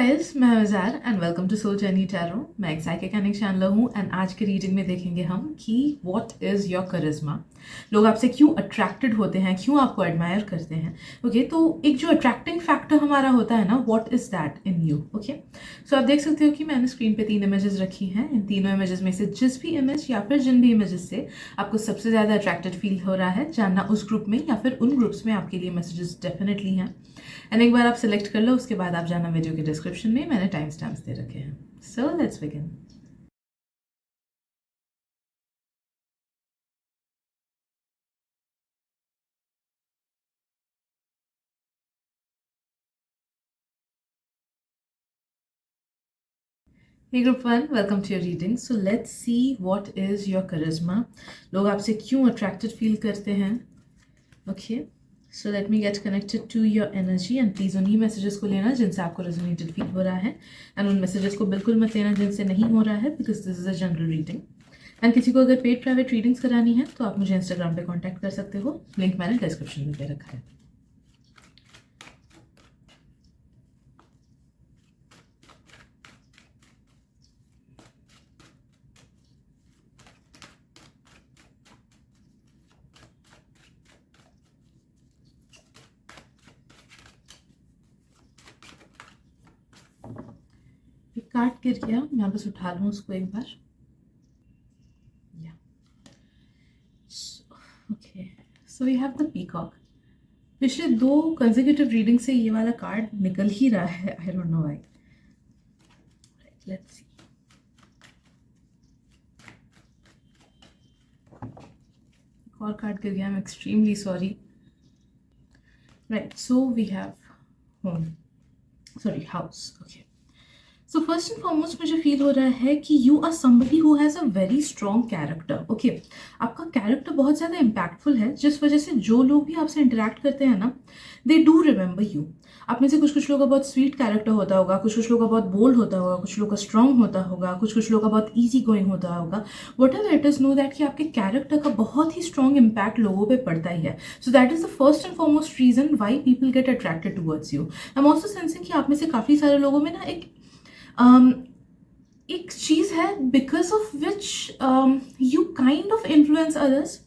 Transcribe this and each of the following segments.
Guys, मैं हज़ार and welcome to soul journey tarot. मैं एक साइकिक चैनलर हूँ एंड आज के रीडिंग में देखेंगे हम कि व्हाट इज़ योर करिश्मा। लोग आपसे क्यों अट्रैक्टेड होते हैं, क्यों आपको एडमायर करते हैं। ओके, तो एक जो अट्रैक्टिंग फैक्टर हमारा होता है ना, what is that in you. Okay, so आप देख सकते हो कि मैंने स्क्रीन पे 3 इमेजेस रखी हैं। इन तीनों इमेजेस में से जिस भी इमेज या फिर जिन भी इमेजेस से आपको सबसे ज़्यादा अट्रैक्टेड फील हो रहा है, जानना उस ग्रुप में या फिर उन ग्रुप्स में आपके लिए मैसेजेस डेफिनेटली हैं। एंड एक बार आप सिलेक्ट कर लो, उसके बाद आप जाना वीडियो के डिस्क्रिप्शन में, मैंने टाइम स्टैम्प्स दे रखे हैं। So let's begin. Hey group 1, welcome to your reading. So let's see what is your charisma. लोग आपसे क्यों attracted feel करते हैं. Okay, so let me get connected to your energy and please उन्हीं messages को लेना जिनसे आपको resonated feel हो रहा है and उन messages को बिल्कुल मत लेना जिनसे नहीं हो रहा है because this is a general reading. And किसी को अगर पेड प्राइवेट रीडिंग्स करानी है तो आप मुझे इंस्टाग्राम पे कांटेक्ट कर सकते हो, लिंक मैंने डिस्क्रिप्शन में दे रखा है. एक कार्ड गिर गया, मैं बस उठा लूँ उसको एक बार. Okay, so we have the peacock. पिछले 2 कंसेक्यूटिव रीडिंग से ये वाला कार्ड निकल ही रहा है. I don't know why. Let's see. एक और कार्ड गिर गया, I am extremely sorry. Right, so we have home, sorry house. Okay, so first and foremost मुझे फील हो रहा है कि you are somebody who has a very strong character. Okay, आपका कैरेक्टर बहुत ज़्यादा इम्पैक्टफुल है जिस वजह से जो लोग भी आपसे इंटरेक्ट करते हैं ना, दे डू रिमेंबर यू. आप में से कुछ लोगों का बहुत स्वीट कैरेक्टर होता होगा, कुछ लोगों का बहुत बोल्ड होता होगा, कुछ लोगों का स्ट्रॉन्ग होता होगा, कुछ लोगों का बहुत ईजी गोइंग होता होगा. What ever it is, no that कि आपके कैरेक्टर का बहुत ही स्ट्रॉन्ग इम्पैक्ट लोगों पे पड़ता ही है. So that is the first and foremost reason why people get attracted towards you. I am also sensing कि आप में से काफ़ी सारे लोगों में ना एक चीज़ है because of which you kind of influence others.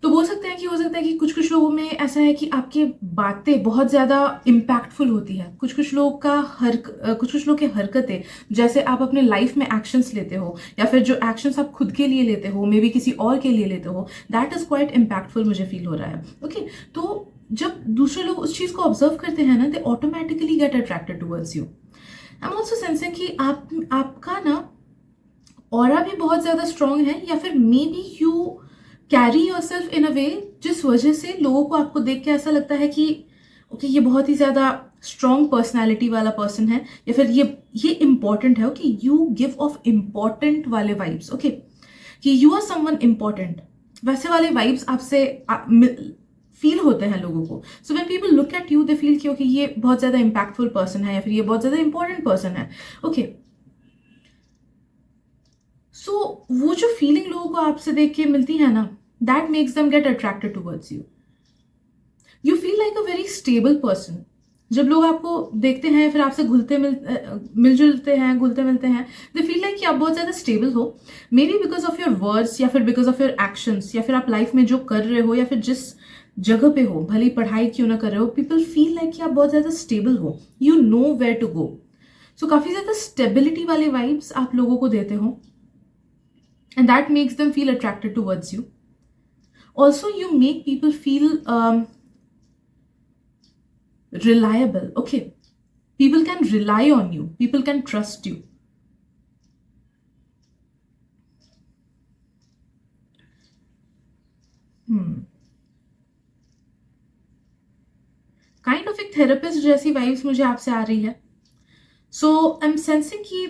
तो बोल सकते हैं कि हो सकता है कि कुछ लोगों में ऐसा है कि आपकी बातें बहुत ज़्यादा इम्पैक्टफुल होती है. कुछ लोग का कुछ लोग की हरकतें, जैसे आप अपने लाइफ में एक्शंस लेते हो या फिर जो एक्शंस आप खुद के लिए लेते हो, मे बी किसी और के लिए लेते हो, दैट इज़ क्वाइट इम्पैक्टफुल मुझे फील हो रहा है. ओके, तो जब दूसरे लोग उस चीज़ को ऑब्जर्व करते हैं ना, they automatically get attracted towards you. I am also sensing कि आपका ना ऑरा भी बहुत ज़्यादा स्ट्रॉन्ग है, या फिर maybe you carry yourself in a way जिस वजह से लोगों को आपको देख के ऐसा लगता है कि ओके, ये बहुत ही ज़्यादा स्ट्रॉन्ग पर्सनैलिटी वाला पर्सन है, या फिर ये इम्पॉर्टेंट है. Okay, you give of important वाले वाइब्स. ओके, कि यू आर समवन इम्पॉर्टेंट, वैसे वाले वाइब्स आपसे फील होते हैं लोगों को. So when people look at you, they feel कि ओके, ये बहुत ज़्यादा इम्पैक्टफुल पर्सन है या फिर ये बहुत ज़्यादा इंपॉर्टेंट पर्सन है. ओके, सो वो जो फीलिंग लोगों को आपसे देख के मिलती है ना, that makes them get attracted towards you. You feel like a very stable person. जब लोग आपको देखते हैं फिर आपसे मिलजुलते हैं, घुलते मिलते हैं, दे फील लाइक कि आप बहुत ज़्यादा स्टेबल हो. May be because of your words या फिर बिकॉज ऑफ योर एक्शंस, या फिर आप लाइफ में जो कर रहे हो या फिर जिस जगह पे हो, भले पढ़ाई क्यों ना कर रहे हो, पीपल फील लाइक कि आप बहुत ज़्यादा स्टेबल हो. You know where to go. So काफ़ी ज़्यादा स्टेबिलिटी वाले वाइब्स आप लोगों को देते हो and that makes them feel attracted towards you. Also, you make people feel reliable. Okay, people can rely on you, people can trust you. Kind of एक therapist जैसी वाइब्स मुझे आपसे आ रही है. सो आई एम सेंसिंग कि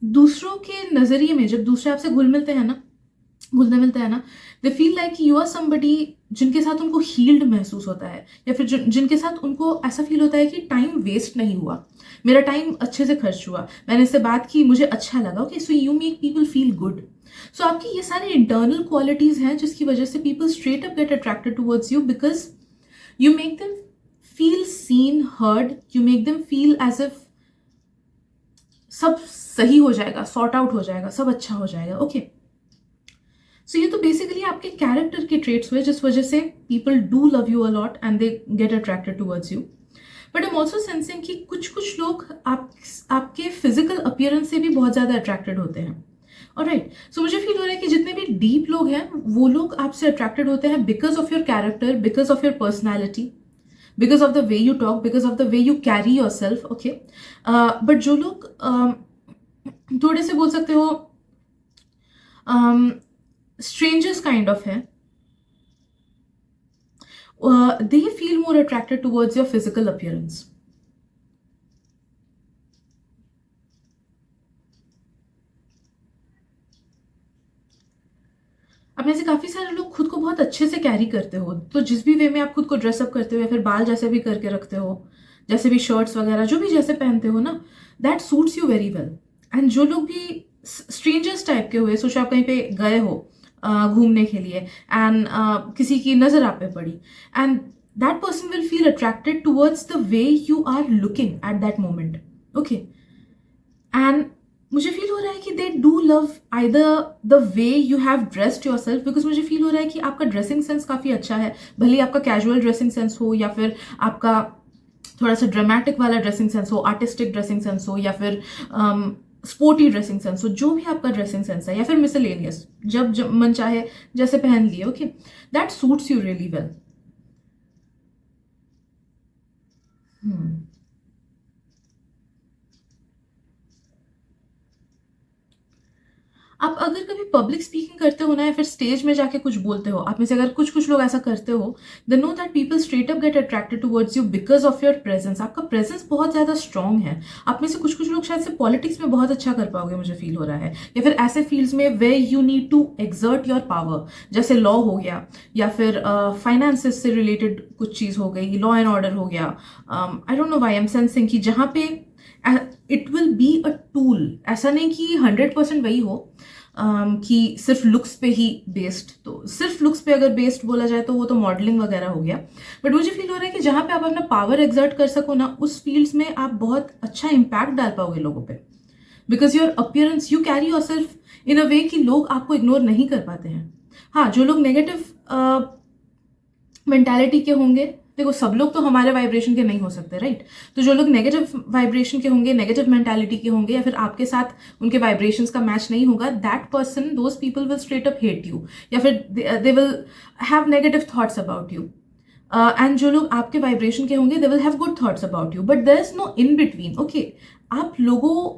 दूसरों के नज़रिए में जब दूसरे आपसे घुलते मिलते हैं ना, they feel like you are somebody जिनके साथ उनको हील्ड महसूस होता है, या फिर जिनके साथ उनको ऐसा फील होता है कि टाइम वेस्ट नहीं हुआ, मेरा टाइम अच्छे से खर्च हुआ, मैंने इससे बात की, मुझे अच्छा लगा. Okay, so you make people feel good. So आपकी ये सारे इंटरनल क्वालिटीज़ हैं जिसकी वजह से people straight up get attracted towards you because you make them feel seen, heard. You make them feel as if सब सही हो जाएगा, सॉर्ट आउट हो जाएगा, सब अच्छा हो जाएगा. ओके, सो ये तो बेसिकली आपके कैरेक्टर के ट्रेट्स हुए जिस वजह से people do love you a lot and they get attracted towards you. But I am also sensing कि कुछ लोग आपके फिजिकल अपीयरेंस से भी बहुत ज़्यादा अट्रैक्टेड होते हैं. ऑलराइट, सो मुझे फील हो रहा है कि जितने भी डीप लोग हैं वो लोग आपसे अट्रैक्टेड होते हैं because of your character, because of your personality, because of the way you talk, because of the way you carry your self. Okay, but जो लोग थोड़े से बोल सकते हो strangers kind of है, they feel more attracted towards your physical appearance. अब में से काफी सारे लोग खुद को बहुत अच्छे से कैरी करते हो, तो जिस भी वे में आप खुद को ड्रेसअप करते हो या फिर बाल जैसे भी करके रखते हो, जैसे भी शर्ट्स वगैरह जो भी जैसे पहनते हो ना, that suits you very well. And जो लोग भी स्ट्रेंजर्स टाइप के हुए, सोचो आप कहीं पे गए हो घूमने के लिए एंड किसी की नजर आप पे पड़ी and that person will feel attracted towards the way you are looking at that moment. Okay, and मुझे फील हो रहा है कि they do love either the way you have dressed yourself, because मुझे फील हो रहा है कि आपका ड्रेसिंग सेंस काफ़ी अच्छा है, भले ही आपका कैजुअल ड्रेसिंग सेंस हो या फिर आपका थोड़ा सा ड्रामेटिक वाला ड्रेसिंग सेंस हो, आर्टिस्टिक ड्रेसिंग सेंस हो या फिर स्पोर्टी ड्रेसिंग सेंस हो, जो भी आपका ड्रेसिंग सेंस है, या फिर मिसलेनियस, जब मन चाहे जैसे पहन लिए. Okay, that suits you really well. आप अगर कभी पब्लिक स्पीकिंग करते हो ना या फिर स्टेज में जाके कुछ बोलते हो, आप में से अगर कुछ लोग ऐसा करते हो, then know that people straight up get attracted towards you because of your presence. आपका प्रेजेंस बहुत ज्यादा स्ट्रॉन्ग है. आप में से कुछ लोग शायद से पॉलिटिक्स में बहुत अच्छा कर पाओगे, मुझे फील हो रहा है, या फिर ऐसे फील्ड्स में where you need to exert your power, जैसे लॉ हो गया या फिर फाइनेंसेस से रिलेटेड कुछ चीज हो गई, लॉ एंड ऑर्डर हो गया. आई don't know why I am sensing कि जहाँ पे it will be a tool. ऐसा नहीं कि 100% वही हो कि सिर्फ लुक्स पे ही बेस्ड, तो सिर्फ लुक्स पे अगर बेस्ड बोला जाए तो वो तो मॉडलिंग वगैरह हो गया. बट मुझे फील हो रहा है कि जहाँ पे आप अपना पावर एक्सर्ट कर सको ना, उस फील्ड्स में आप बहुत अच्छा इम्पैक्ट डाल पाओगे लोगों पे, because your appearance, you carry yourself in a way कि लोग आपको इग्नोर नहीं कर पाते हैं. हाँ, जो लोग नेगेटिव मेंटालिटी के होंगे, देखो सब लोग तो हमारे वाइब्रेशन के नहीं हो सकते, राइट? तो जो लोग नेगेटिव वाइब्रेशन के होंगे, नेगेटिव मेंटालिटी के होंगे, या फिर आपके साथ उनके वाइब्रेशंस का मैच नहीं होगा, that person, those people will straight up hate you, या फिर they will have negative thoughts about you. And जो लोग आपके वाइब्रेशन के होंगे, they will have good thoughts about you. But there is no in between. Okay, आप लोगों,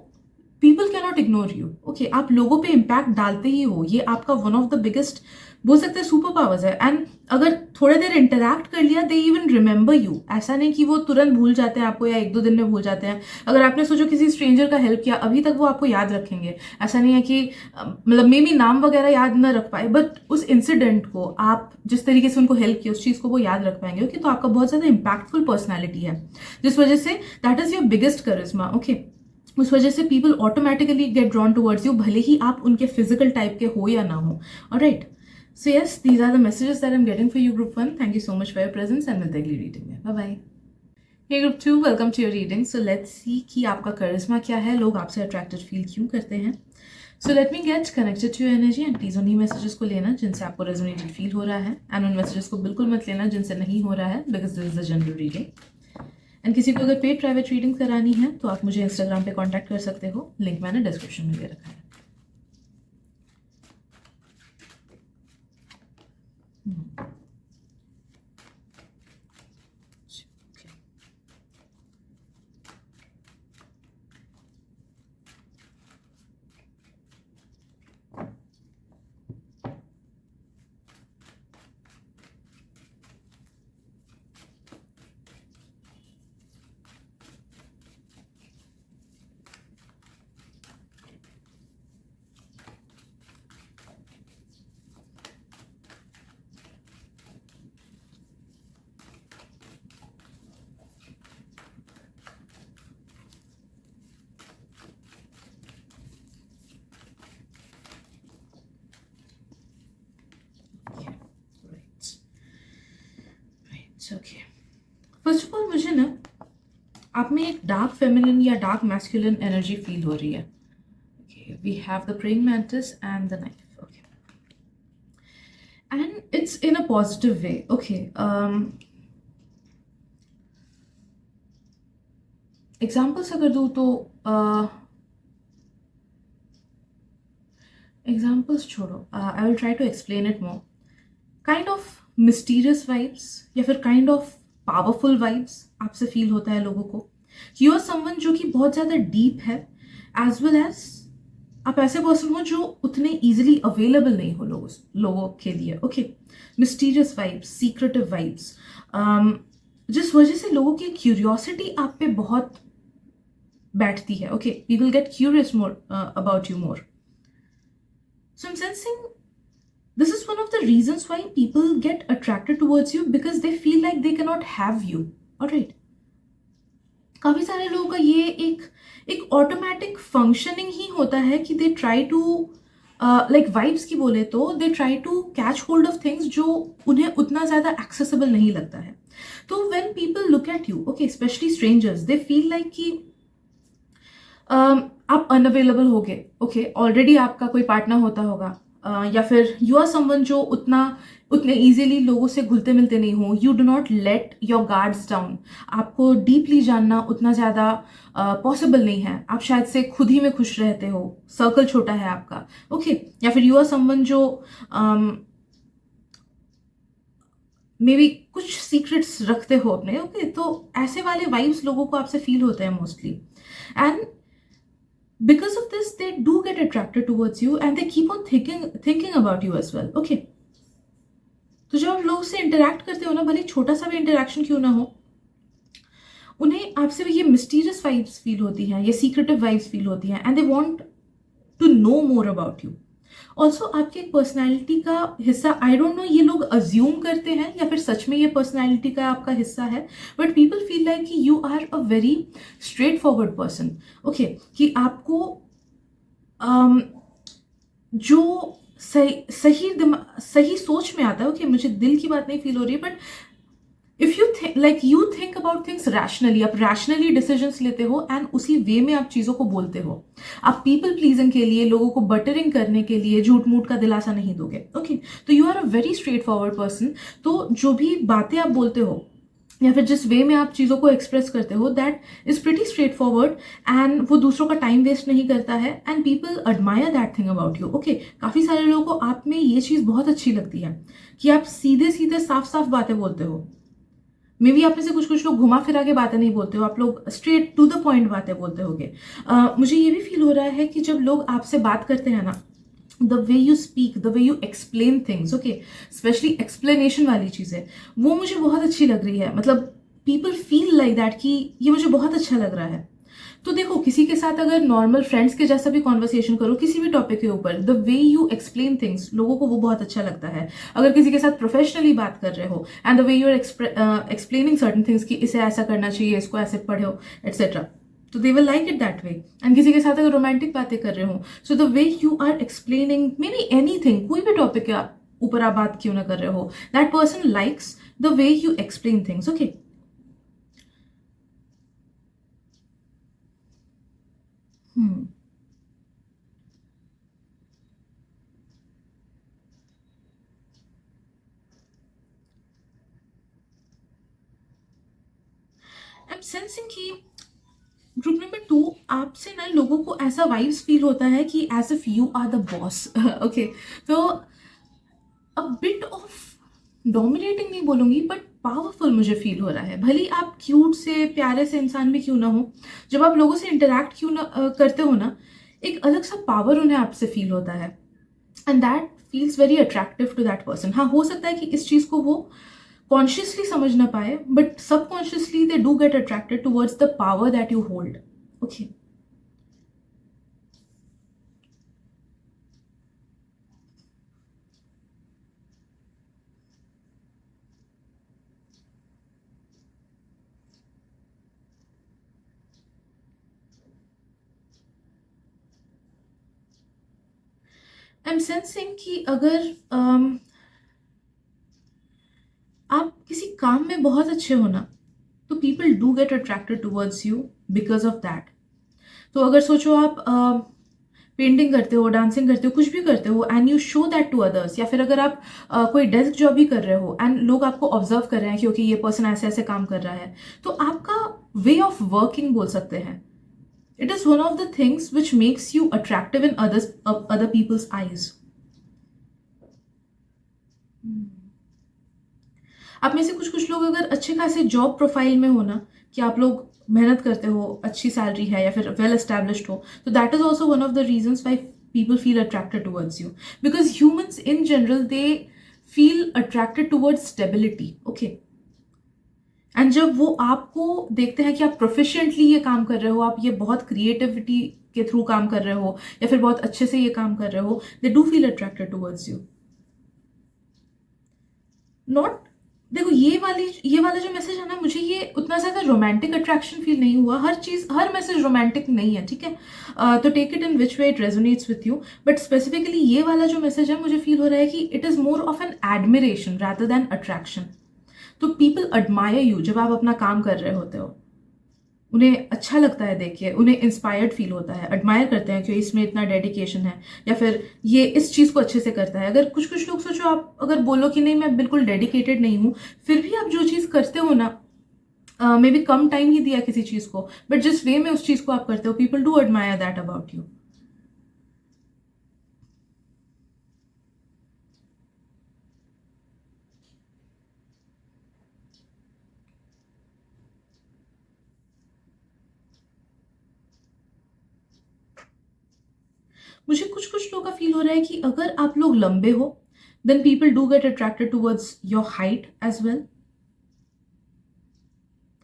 people can not ignore you. Okay, आप लोगों पे इम्पैक्ट डालते ही हो, ये आपका वन ऑफ द बिगेस्ट बोल सकते हैं सुपर पावर्स है. एंड अगर थोड़ी देर इंटरैक्ट कर लिया, दे इवन रिमेंबर यू. ऐसा नहीं कि वो तुरंत भूल जाते हैं आपको या 1-2 दिन में भूल जाते हैं. अगर आपने सोचो किसी स्ट्रेंजर का हेल्प किया, अभी तक वो आपको याद रखेंगे. ऐसा नहीं है कि मतलब मे बी नाम वगैरह याद ना रख पाए, बट उस इंसिडेंट को, आप जिस तरीके से उनको हेल्प किया, उस चीज़ को वो याद रख पाएंगे. ओके, तो आपका बहुत ज़्यादा इम्पैक्टफुल पर्सनैलिटी है, जिस वजह से that is your biggest charisma. Okay, उस वजह से people automatically get drawn towards you, भले ही आप उनके फिजिकल टाइप के हो या ना हो. Alright, so yes, these are the messages that I'm getting for you, group 1. Thank you so much for your presence and मिलते हैं अगली रीडिंग में. Bye bye. Hey group 2, welcome to your reading. So let's see कि आपका करिश्मा क्या है, लोग आपसे अट्रैक्टेड फील क्यों करते हैं. So let me get connected to your energy and please उन्हीं मैसेजेस को लेना जिनसे आपको रेजोनेटेड फील हो रहा है, एंड उन मैसेजेस को बिल्कुल मत लेना जिनसे नहीं हो रहा है, because this is a general reading. And किसी को अगर पेड प्राइवेट रीडिंग करानी है तो आप मुझे इंस्टाग्राम पे कॉन्टैक्ट कर सकते हो, लिंक मैंने डिस्क्रिप्शन में दे रखा है. ओके, फर्स्ट ऑफ ऑल आप में एक डार्क फेमिनिन या डार्क मैस्कुलिन एनर्जी फील हो रही है. Okay, we have the praying mantis and the knife. Okay, and it's in a positive way. Okay, examples अगर दूँ तो examples छोड़ो. I will try to explain it more. Kind of mysterious vibes या फिर kind of powerful vibes आपसे feel होता है लोगों को. You are someone जो कि बहुत ज़्यादा deep है, as well as आप ऐसे पर्सन हो जो उतने इजीली अवेलेबल नहीं हो लोगों के लिए. Okay, mysterious vibes, secretive vibes, जिस वजह से लोगों की क्यूरियोसिटी आप पे बहुत बैठती है. Okay, we will get curious more about you more. So I am sensing this is one of the reasons why people get attracted towards you, because they feel like they can not have you. Alright, काफी सारे लोगों का ये एक automatic functioning ही होता है कि they try to like vibes की बोले तो they try to catch hold of things जो उन्हें उतना ज़्यादा एक्सेसिबल नहीं लगता है. तो when people look at you, okay, specially strangers, they feel like कि आप अनअवेलेबल हो गए. ओके, ऑलरेडी आपका कोई पार्टनर होता होगा, या फिर यू आर समवन जो उतने इजीली लोगों से घुलते मिलते नहीं हो. You do not let your guards down. आपको डीपली जानना उतना ज़्यादा पॉसिबल नहीं है. आप शायद से खुद ही में खुश रहते हो, सर्कल छोटा है आपका. ओके, या फिर यू आर समवन जो मे बी कुछ सीक्रेट्स रखते हो अपने. ओके, तो ऐसे वाले वाइब्स लोगों को आपसे फील होते हैं mostly. And because of this they do get attracted towards you and they keep on thinking about you as well. Okay, तो जब आप लोगों से इंटरेक्ट करते हो ना, भले छोटा सा भी इंटरेक्शन क्यों ना हो, उन्हें आपसे ये मिस्टीरियस वाइब्स फील होती हैं, ये सीक्रेटिव वाइब्स फील होती हैं, and they want to know more about you. Also आपके एक पर्सनैलिटी का हिस्सा, आई डोंट नो ये लोग अज्यूम करते हैं या फिर सच में ये पर्सनैलिटी का आपका हिस्सा है, बट पीपल फील लाइक कि you are a very straightforward person. Okay, कि आपको जो सही सोच में आता है. ओके, मुझे दिल की बात नहीं फील हो रही है, but if you think about things rationally, आप रैशनली डिसीजंस लेते हो एंड उसी वे में आप चीज़ों को बोलते हो. आप पीपल प्लीजिंग के लिए, लोगों को बटरिंग करने के लिए झूठ मूठ का दिलासा नहीं दोगे. ओके, तो you are a very straightforward person. तो जो भी बातें आप बोलते हो या फिर जिस वे में आप चीज़ों को एक्सप्रेस करते हो, that is pretty straight forward and वो दूसरों का टाइम वेस्ट नहीं करता है, and people admire that thing about you. Okay, काफ़ी सारे लोगों को आप में ये चीज़ बहुत अच्छी लगती है कि आप सीधे सीधे साफ साफ बातें बोलते हो. मे बी आप में से कुछ लोग घुमा फिरा के बातें नहीं बोलते हो, आप लोग स्ट्रेट टू द पॉइंट बातें बोलते होगे. मुझे ये भी फील हो रहा है कि जब लोग आपसे बात करते हैं ना, the way you speak, the way you explain things, okay, specially explanation वाली चीज़ें, वो मुझे बहुत अच्छी लग रही है. मतलब पीपल फील लाइक दैट कि ये मुझे बहुत अच्छा लग रहा है. तो देखो, किसी के साथ अगर नॉर्मल फ्रेंड्स के जैसा भी कॉन्वर्सेशन करो किसी भी टॉपिक के ऊपर, the way you explain things, लोगों को वो बहुत अच्छा लगता है. अगर किसी के साथ प्रोफेशनली बात कर रहे हो and the way you are explaining certain things कि इसे ऐसा करना चाहिए, इसको ऐसे पढ़ो, एटसेट्रा, तो they will like it that way. And किसी के साथ अगर रोमांटिक बातें कर रहे हो, so the way you are explaining maybe anything, कोई भी टॉपिक के ऊपर आप बात क्यों ना कर रहे हो, that person likes the way you explain things. Okay, I am sensing कि ग्रुप नंबर 2 आपसे ना लोगों को ऐसा वाइब्स फील होता है कि as if you are the boss. Okay, तो अ बिट ऑफ डोमिनेटिंग नहीं बोलूंगी, बट पावरफुल मुझे फील हो रहा है. भले आप क्यूट से प्यारे से इंसान भी क्यों ना हो, जब आप लोगों से इंटरेक्ट क्यों ना करते हो ना, एक अलग सा पावर उन्हें आपसे फील होता है, and that feels very attractive to that person. हाँ, हो सकता है कि इस चीज़ को वो कॉन्शियसली समझ ना पाए, but subconsciously they do get attracted towards the power that you hold. Okay, I am sensing कि अगर आप किसी काम में बहुत अच्छे हो ना, तो people do get attracted towards you because of that. तो अगर सोचो आप पेंटिंग करते हो, डांसिंग करते हो, कुछ भी करते हो and you show that to others, या फिर अगर आप कोई डेस्क जॉब भी कर रहे हो एंड लोग आपको ऑब्जर्व कर रहे हैं क्योंकि ये पर्सन ऐसे ऐसे काम कर रहा है, तो आपका वे ऑफ वर्किंग बोल सकते हैं, it is one of the things which makes you attractive in other peoples eyes. आप में से कुछ कुछ लोग अगर अच्छे खासे जॉब प्रोफाइल में हो ना, कि आप लोग मेहनत करते हो, अच्छी सैलरी है या फिर वेल एस्टैब्लिश्ड हो, तो that is also one of the reasons why people feel attracted towards you. Because humans in general they feel attracted towards stability. Okay, and जब वो आपको देखते हैं कि आप प्रोफिशिएंटली ये काम कर रहे हो, आप ये बहुत क्रिएटिविटी के थ्रू काम कर रहे हो या फिर बहुत अच्छे से ये काम कर रहे हो, they do feel attracted towards you. Not, देखो ये वाला जो मैसेज है ना, मुझे ये उतना ज़्यादा रोमांटिक अट्रैक्शन फील नहीं हुआ. हर मैसेज रोमांटिक नहीं है, ठीक है. तो take it in which way it resonates with you. But specifically ये वाला जो मैसेज है, मुझे फील हो रहा है कि it is more of an admiration rather than attraction. तो पीपल एडमायर यू जब आप अपना काम कर रहे होते हो. उन्हें अच्छा लगता है देख के, उन्हें इंस्पायर्ड फील होता है, एडमायर करते हैं कि इसमें इतना डेडिकेशन है या फिर ये इस चीज़ को अच्छे से करता है. अगर कुछ कुछ लोग सोचो, आप अगर बोलो कि नहीं मैं बिल्कुल डेडिकेटेड नहीं हूँ, फिर भी आप जो चीज़ करते हो ना, मे बी कम टाइम ही दिया किसी चीज़ को, बट जिस वे में उस चीज़ को आप करते हो, people do admire that about you. मुझे कुछ कुछ लोगों का फील हो रहा है कि अगर आप लोग लंबे हो, then people do get attracted towards your height as well.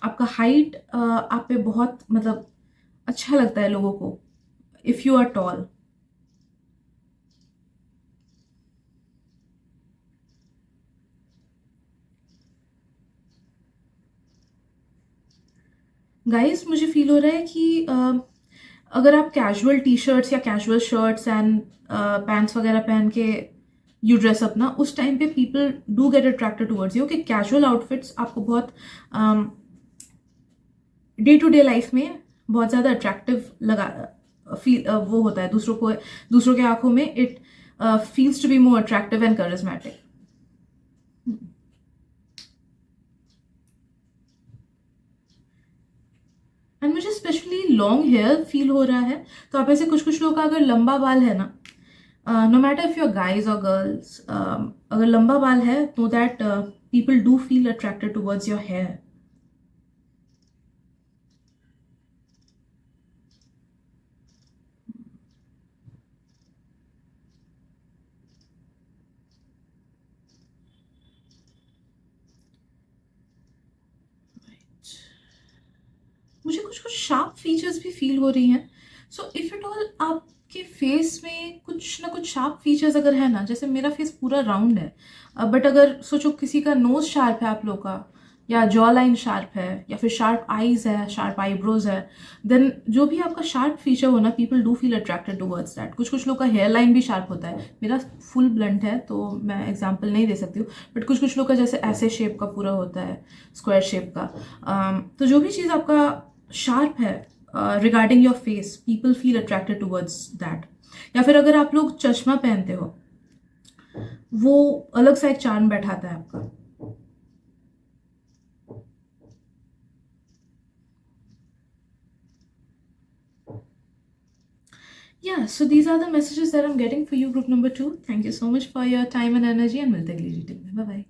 आपका हाइट आप पे बहुत मतलब अच्छा लगता है लोगों को, if you are tall. Guys, मुझे फील हो रहा है कि अगर आप कैजुअल टी शर्ट्स या कैजुअल शर्ट्स एंड पैंट्स वगैरह पहन के यू ड्रेस अप ना, उस टाइम पे people do get attracted towards you. कि कैजुअल आउटफिट्स आपको बहुत डे टू डे लाइफ में बहुत ज़्यादा अट्रैक्टिव लगा फील वो होता है दूसरों के आंखों में. It feels to be more attractive and charismatic. And मुझे स्पेशली लॉन्ग हेयर फील हो रहा है. तो आप ऐसे कुछ कुछ लोगों का अगर लंबा बाल है ना, no matter if your guys और गर्ल्स, अगर लंबा बाल है, तो that people do feel attracted towards your hair. मुझे कुछ कुछ शार्प फीचर्स भी फील हो रही हैं. सो इफ इट ऑल आपके फेस में कुछ ना कुछ शार्प फीचर्स अगर है ना, जैसे मेरा फेस पूरा राउंड है, बट अगर सोचो किसी का नोज शार्प है आप लोग का, या जॉ लाइन शार्प है, या फिर शार्प आईज है, शार्प आईब्रोज है, देन जो भी आपका शार्प फीचर हो ना, people do feel attracted towards that. कुछ कुछ लोग का हेयर लाइन भी शार्प होता है. मेरा फुल ब्लंट है तो मैं एग्जाम्पल नहीं दे सकती हूँ, बट कुछ कुछ लोग का जैसे ऐसे शेप का पूरा होता है, स्क्वायर शेप का. तो जो भी चीज़ आपका शार्प है regarding your face, people feel attracted towards that. या फिर अगर आप लोग चश्मा पहनते हो, वो अलग सा एक चार्म बैठाता है आपका. Yeah, so these are the messages that I'm getting for you, group number 2. Thank you so much for your time and energy, and मिलते हैं अगली reading में. Bye bye.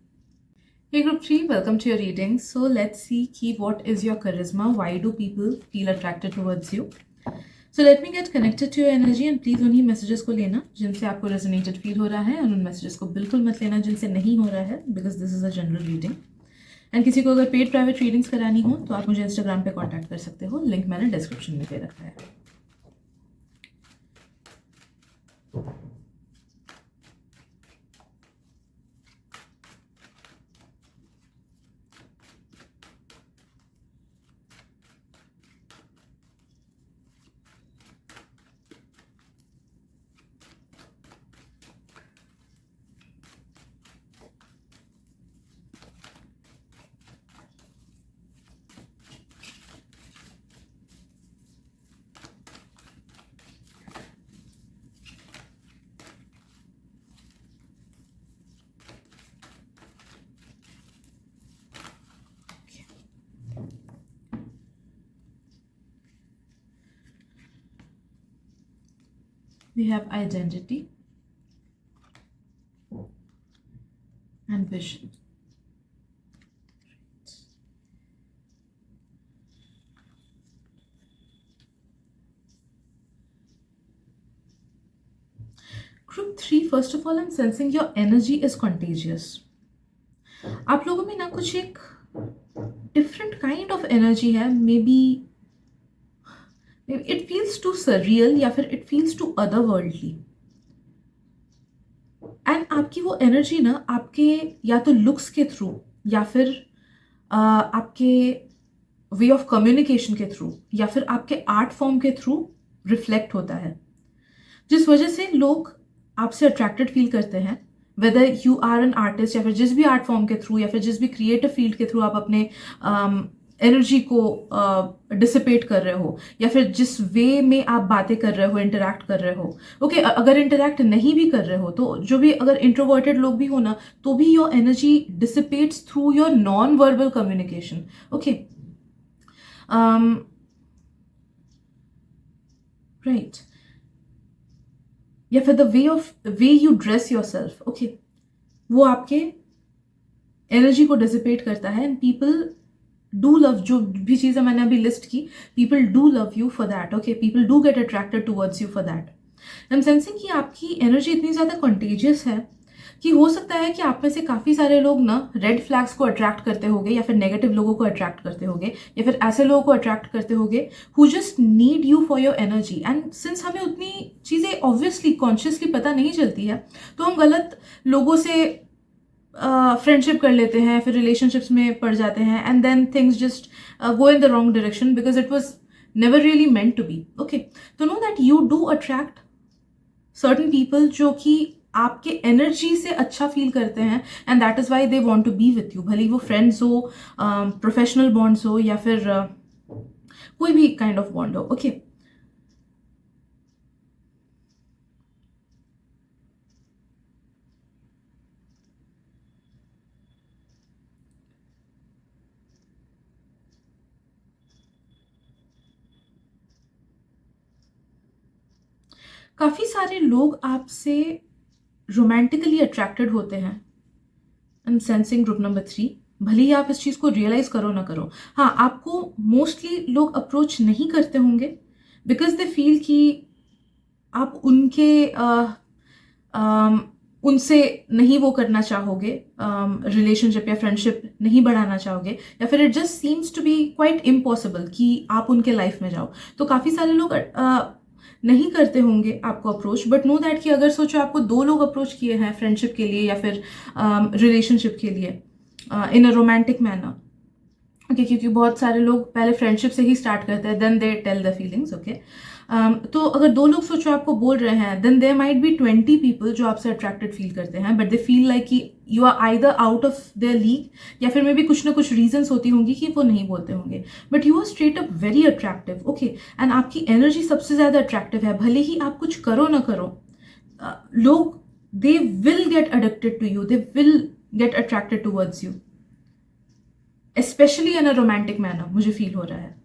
Hey group 3, welcome to your reading. So let's see what is your charisma. Why do people feel attracted towards you? So let me get connected to your energy, and please उन्हीं messages को लेना जिनसे आपको resonated feel हो रहा है, और उन messages को बिल्कुल मत लेना जिनसे नहीं हो रहा है, because this is a general reading. And किसी को अगर पेड प्राइवेट रीडिंग्स करानी हो तो आप मुझे इंस्टाग्राम पे कांटेक्ट कर सकते हो. लिंक मैंने डिस्क्रिप्शन में दे रखा है. we have identity and vision. Group 3, first of all, I'm sensing your energy is contagious. आप लोगों में ना कुछ एक डिफरेंट काइंड ऑफ एनर्जी है. Maybe it feels to surreal या फिर it feels to other worldly. And आपकी वो एनर्जी ना आपके या तो लुक्स के थ्रू या फिर आपके वे ऑफ कम्युनिकेशन के थ्रू या फिर आपके आर्ट फॉर्म के थ्रू रिफ्लेक्ट होता है, जिस वजह से लोग आपसे अट्रैक्टेड फील करते हैं. Whether you are an artist या फिर जिस भी आर्ट फॉर्म के थ्रू या फिर जिस भी क्रिएटिव फील्ड के थ्रू आप अपने एनर्जी को डिसिपेट कर रहे हो या फिर जिस वे में आप बातें कर रहे हो, इंटरैक्ट कर रहे हो. ओके, अगर इंटरैक्ट नहीं भी कर रहे हो तो जो भी अगर इंट्रोवर्टेड लोग भी हो ना, तो भी your energy dissipates through your non verbal communication. Okay, right. या फिर the way you dress your self. Okay, वो आपके एनर्जी को डिसिपेट करता है. एंड पीपल डू लव, जो भी चीज़ें मैंने अभी लिस्ट की, people do love you for that. Okay, people do get attracted towards you for that. I am sensing कि आपकी एनर्जी इतनी ज़्यादा कंटेजियस है कि हो सकता है कि आप में से काफ़ी सारे लोग ना रेड फ्लैग्स को अट्रैक्ट करते होंगे या फिर नेगेटिव लोगों को अट्रैक्ट करते होंगे या फिर ऐसे लोगों को अट्रैक्ट करते होंगे who just need you for your energy. And since हमें उतनी चीज़ें ऑब्वियसली कॉन्शियसली पता नहीं चलती है, तो हम गलत लोगों से फ्रेंडशिप कर लेते हैं, फिर रिलेशनशिप्स में पड़ जाते हैं. And then things just go in the wrong direction because it was never really meant to be. Okay, तो know that you do attract certain people जो कि आपके एनर्जी से अच्छा फील करते हैं. And that is why they want to be with you. भले ही वो फ्रेंड्स हो, प्रोफेशनल बॉन्ड्स हो या फिर कोई भी काइंड ऑफ बॉन्ड हो. ओके, काफ़ी सारे लोग आपसे रोमांटिकली अट्रैक्टेड होते हैं. आई एम सेंसिंग ग्रुप नंबर 3. भले ही आप इस चीज़ को रियलाइज करो ना करो. हाँ, आपको मोस्टली लोग अप्रोच नहीं करते होंगे बिकॉज दे फील कि आप उनसे नहीं वो करना चाहोगे, रिलेशनशिप या फ्रेंडशिप नहीं बढ़ाना चाहोगे, या फिर it just seems to be quite impossible कि आप उनके लाइफ में जाओ. तो काफ़ी सारे लोग नहीं करते होंगे आपको अप्रोच. बट नो दैट कि अगर सोचो आपको 2 लोग अप्रोच किए हैं फ्रेंडशिप के लिए या फिर रिलेशनशिप के लिए इन अ रोमांटिक मैनर. ओके, क्योंकि बहुत सारे लोग पहले फ्रेंडशिप से ही स्टार्ट करते हैं, then they tell the feelings. Okay, तो अगर 2 लोग सोचो आपको बोल रहे हैं, then there might be 20 people जो आपसे अट्रैक्टेड फील करते हैं. बट दे फील लाइक कि you are either out of their league या फिर मे बी कुछ ना कुछ रीजंस होती होंगी कि वो नहीं बोलते होंगे. But you are straight up very attractive. Okay, and आपकी एनर्जी सबसे ज़्यादा अट्रैक्टिव है. भले ही आप कुछ करो ना करो, लोग they will get addicted to you, they will get attracted towards you, specially in a romantic manner. मुझे फील हो रहा है.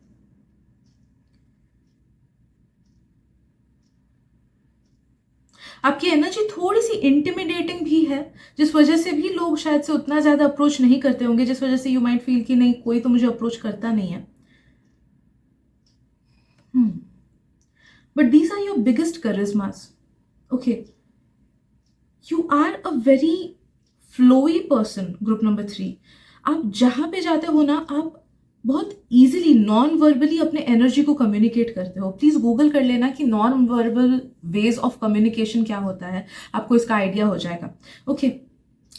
आपकी एनर्जी थोड़ी सी इंटिमिडेटिंग भी है, जिस वजह से भी लोग शायद से उतना ज़्यादा अप्रोच नहीं करते होंगे, जिस वजह से यू माइट फील कि नहीं, कोई तो मुझे अप्रोच करता नहीं है. But these are your biggest charismas. Okay, you are a very flowy person. Group number 3, आप जहाँ पे जाते हो ना, आप बहुत ईजिली नॉन वर्बली अपने एनर्जी को कम्युनिकेट करते हो. प्लीज़ गूगल कर लेना कि non verbal ways of communication क्या होता है, आपको इसका आइडिया हो जाएगा. ओके,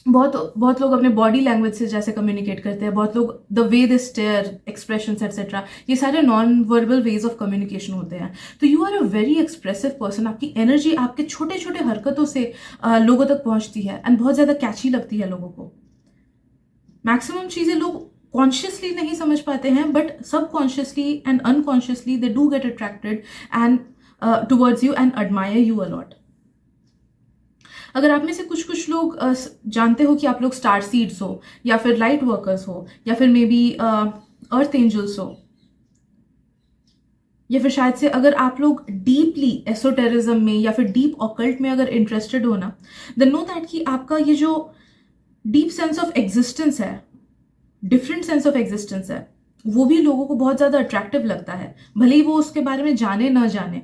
बहुत लोग अपने बॉडी लैंग्वेज से जैसे कम्युनिकेट करते हैं, बहुत लोग the way they stare, expressions etcetera, ये सारे non verbal ways of communication होते हैं. तो you are a very expressive person. आपकी एनर्जी आपके छोटे छोटे हरकतों से लोगों तक पहुंचती है एंड बहुत ज़्यादा कैची लगती है लोगों को. मैक्सिमम चीज़ें लोग कॉन्शियसली नहीं समझ पाते हैं, but subconsciously and unconsciously they do get attracted and towards you and admire you a lot. अगर आप में से कुछ लोग जानते हो कि आप लोग स्टार सीड्स हो या फिर लाइट वर्कर्स हो या फिर मे बी अर्थ एंजल्स हो या फिर शायद से अगर आप लोग डीपली एसोटेरिज्म में या फिर डीप ऑकल्ट में अगर इंटरेस्टेड हो ना, देन नो दैट कि आपका ये जो डीप सेंस ऑफ एग्जिस्टेंस है, डिफरेंट सेंस ऑफ एग्जिस्टेंस है, वो भी लोगों को बहुत ज़्यादा अट्रैक्टिव लगता है, भले ही वो उसके बारे में जाने ना जाने।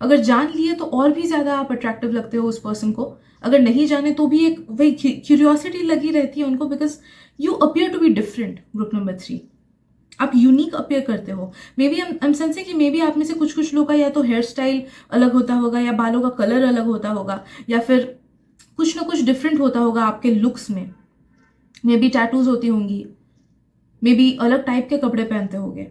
अगर जान लिए तो और भी ज़्यादा आप अट्रैक्टिव लगते हो उस पर्सन को, अगर नहीं जाने तो भी एक वही क्यूरियोसिटी लगी रहती है उनको, because you appear to be different. Group number 3, आप यूनिक अपियर करते हो। Maybe I am sensing कि मे बी आप में से कुछ कुछ लोग का या तो हेयर स्टाइल अलग होता होगा, या बालों का कलर अलग होता होगा, या फिर कुछ ना कुछ डिफरेंट होता होगा आपके लुक्स में। मे बी टैटूज होती होंगी, मे बी अलग टाइप के कपड़े पहनते होगे,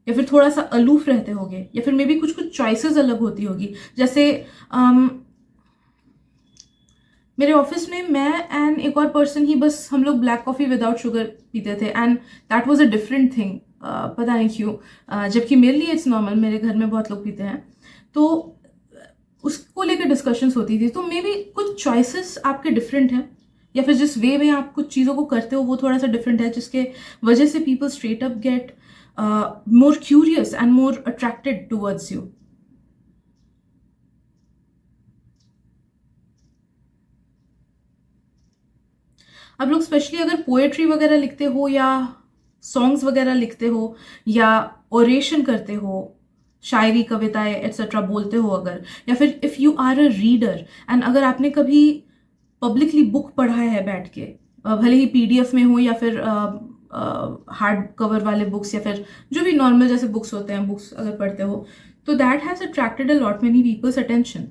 या फिर थोड़ा सा अलूफ रहते होगे, या फिर मे बी कुछ कुछ चॉइसेस अलग होती होगी। जैसे मेरे ऑफिस में मैं एंड एक और पर्सन ही बस हम लोग ब्लैक कॉफ़ी विदाउट शुगर पीते थे, and that was a different thing. पता नहीं क्यों, जबकि मेरे लिए इट्स नॉर्मल, मेरे घर में बहुत लोग पीते हैं, तो उसको लेकर डिस्कशंस होती थी। तो मे बी कुछ चॉइसेस आपके डिफरेंट हैं, या फिर जिस वे में आप कुछ चीज़ों को करते हो वो थोड़ा सा डिफरेंट है, जिसके वजह से people straight up get more curious and more attracted towards you. आप लोग स्पेशली अगर पोएट्री वगैरह लिखते हो, या सॉन्ग्स वगैरह लिखते हो, या ओरेशन करते हो, शायरी कविताएं एट्सेट्रा बोलते हो अगर, या फिर if you are a reader and अगर आपने कभी पब्लिकली बुक पढ़ा है बैठ के, भले ही पीडीएफ में हो या फिर हार्ड कवर वाले बुक्स, या फिर जो भी नॉर्मल जैसे बुक्स होते हैं, बुक्स अगर पढ़ते हो, तो that has attracted a lot many peoples attention.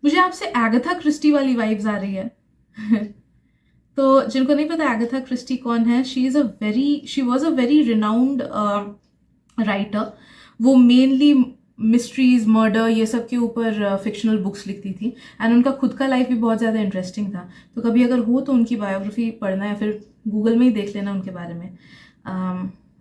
मुझे आपसे एगाथा क्रिस्टी वाली वाइब्स आ रही है। तो जिनको नहीं पता एगाथा क्रिस्टी कौन है, she was a very renowned writer. वो मेनली मिस्ट्रीज, मर्डर, ये सब के ऊपर फिक्शनल बुक्स लिखती थी, एंड उनका खुद का लाइफ भी बहुत ज़्यादा इंटरेस्टिंग था। तो कभी अगर हो तो उनकी बायोग्राफी पढ़ना, या फिर गूगल में ही देख लेना उनके बारे में।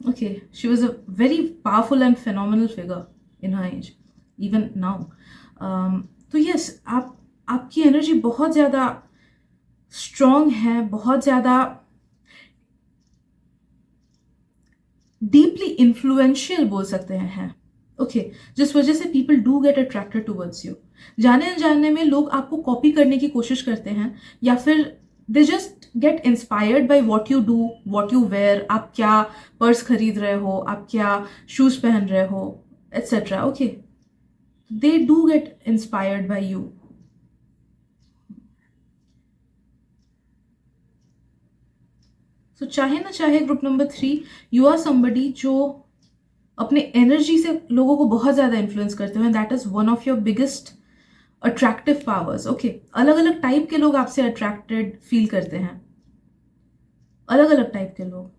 Okay, she was a very powerful and phenomenal figure in her age, even now. तो यस, आपकी एनर्जी बहुत ज़्यादा स्ट्रॉन्ग है, बहुत ज़्यादा डीपली इन्फ्लुएंशियल बोल सकते हैं। ओके, जिस वजह से people do get attracted towards you. जाने अनजाने में लोग आपको कॉपी करने की कोशिश करते हैं, या फिर they just get inspired by what you do, what you wear, आप क्या पर्स खरीद रहे हो, आप क्या शूज़ पहन रहे हो, etcetera. Okay, they do get inspired by you. So चाहे ना चाहे group number 3, you are somebody जो अपने एनर्जी से लोगों को बहुत ज़्यादा इन्फ्लुएंस करते हैं। That is one of your biggest attractive powers. Okay, अलग अलग टाइप के लोग आपसे अट्रैक्टेड फील करते हैं, अलग अलग टाइप के लोग।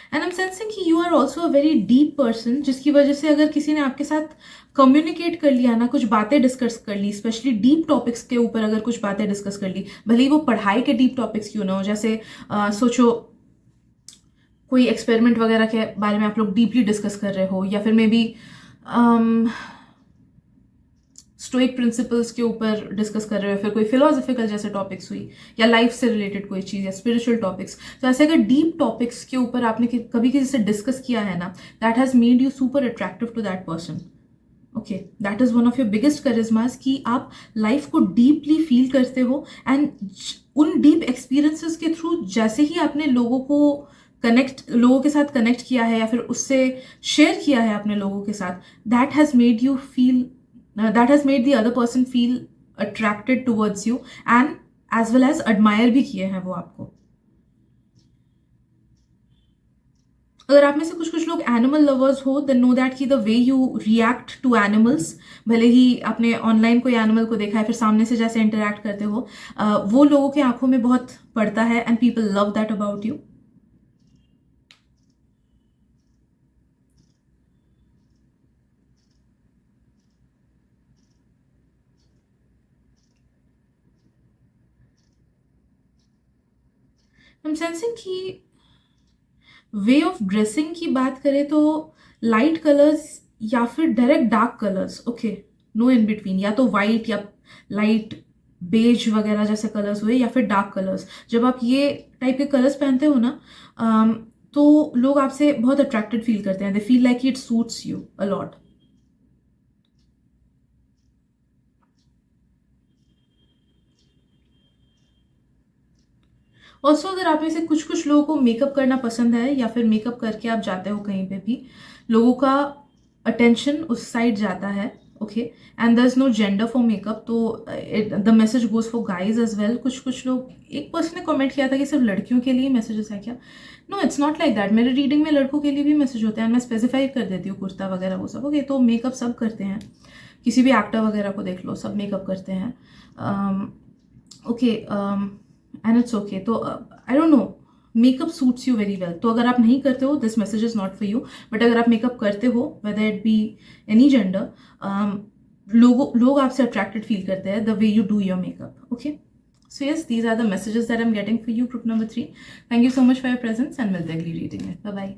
एंड आई एम सेंसिंग कि you are also a very deep person, जिसकी वजह से अगर किसी ने आपके साथ कम्युनिकेट कर लिया ना, कुछ बातें डिस्कस कर ली, स्पेशली डीप टॉपिक्स के ऊपर अगर कुछ बातें डिस्कस कर ली, भले ही वो पढ़ाई के डीप टॉपिक्स क्यों ना हो, जैसे सोचो कोई एक्सपेरिमेंट वगैरह के बारे में आप लोग डीपली डिस्कस कर रहे हो, या फिर मे बी स्टोइक प्रिंसिपल्स के ऊपर डिस्कस कर रहे हो, फिर कोई फिलोसफिकल जैसे टॉपिक्स हुई, या लाइफ से रिलेटेड कोई चीज़, या स्पिरिचुअल टॉपिक्स। तो ऐसे अगर डीप टॉपिक्स के ऊपर आपने कभी किसी से डिस्कस किया है ना, that has made you super attractive to that person. Okay, that is one of your biggest charismas, कि आप लाइफ को डीपली फील करते हो, एंड उन डीप एक्सपीरियंसेस के थ्रू जैसे ही आपने लोगों के साथ कनेक्ट किया है, या फिर उससे शेयर किया है अपने लोगों के साथ, that has made you feel that has made the other person feel attracted towards you, and as well as admire भी किए हैं वो आपको। अगर आप में से कुछ कुछ लोग एनिमल लवर्स हो, देन नो दैट कि the way you react to animals, भले ही आपने ऑनलाइन कोई एनिमल को देखा है, फिर सामने से जैसे इंटरेक्ट करते हो, वो लोगों के आंखों में बहुत पड़ता है, and people love that about you. I am sensing कि वे ऑफ ड्रेसिंग की बात करें तो लाइट कलर्स या फिर direct dark colours. Okay, no in between, या तो वाइट या लाइट बेज वगैरह जैसे कलर्स हुए या फिर डार्क कलर्स, जब आप ये टाइप के कलर्स पहनते हो ना, तो लोग आपसे बहुत अट्रैक्टेड फील करते हैं, दे feel like it suits you a lot. Also अगर आप में से कुछ कुछ लोगों को मेकअप करना पसंद है या फिर मेकअप करके आप जाते हो कहीं पे भी, लोगों का अटेंशन उस साइड जाता है, okay, and there is no gender for makeup, तो the message goes for guys as well. कुछ कुछ लोग, एक पर्सन ने कमेंट किया था कि सिर्फ लड़कियों के लिए मैसेजेस है क्या? No, it's not like that. मेरे रीडिंग में लड़कों के लिए भी मैसेज होते हैं, मैं स्पेसिफाई कर देती हूँ कुर्ता वगैरह वो सब, ओके। तो मेकअप सब करते हैं, किसी भी एक्टर वगैरह को देख लो, सब मेकअप करते हैं, ओके, एंड इट्स ओके। तो I don't know, makeup suits you very well. तो अगर आप नहीं करते हो, this message is not for you. But अगर आप मेकअप करते हो, whether it be any gender, लोग आपसे अट्रैक्टेड फील करते हैं the way you do your makeup, okay. So yes, these are the messages that I'm getting for you, group number 3. Thank you so much for your presence, and मिलते हैं अगली reading में। Bye bye.